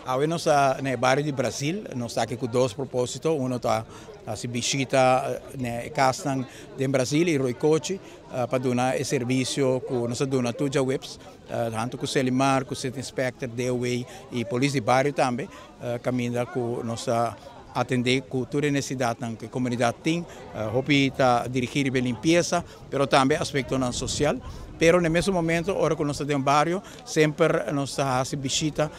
Hoy nos en el barrio de Brasil, nos está aquí con dos propósitos. Uno está si visita ne casa de Brasil e Rui Cochi para dar o serviço que nós damos tudo webs, tanto com o Selimar, com o City Inspector, DOE e Polícia de Bairro também, caminha com nossa atender cultura e necessidade que a comunidade tem, dirigir a limpeza, mas também aspecto social. Pero no mesmo momento, ora que nós temos bairro, sempre nós fazemos visita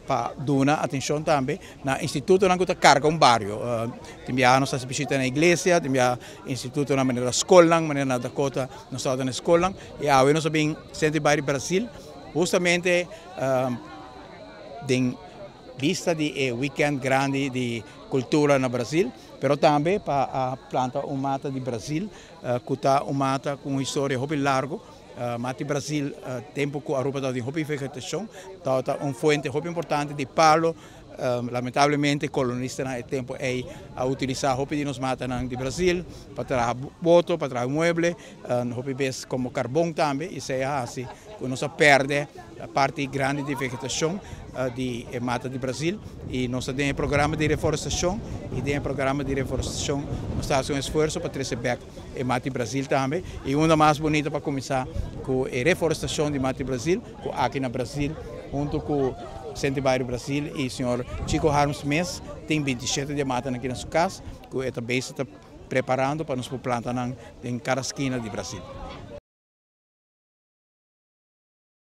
para dar atenção também no instituto que carga bairro. Temos nossa visita na igreja, temos instituto na maneira escola, na Dakota, nós estamos na escola, e agora nós vem centro bairro Brasil, justamente em vista de weekend grande de cultura no Brasil, pero também para plantar mata de Brasil, que está mata com uma história bem larga. Mata Brasil, tempo que a Europa está em vegetação, está fonte bem importante de palo. Lamentavelmente, colonista no tempo a utilizar hopi de nos mata de Brasil para trazer boto, para trazer mueble, hopi vezes como carvão também, e se é assim, que nós perde a parte grande de vegetação de mata de Brasil, e nós temos programa de reforestação, e tem programa de reforestação, nós estamos um esforço para trazer back a mata de Brasil também, e uma mais bonita para começar com a reforestação de mata de Brasil, aqui no Brasil, junto com Centro Bairro Brasil e o senhor Chico Harms Mes tem 27 de mata aqui na sua casa, que também está preparando para nos plantar em cada esquina de Brasil.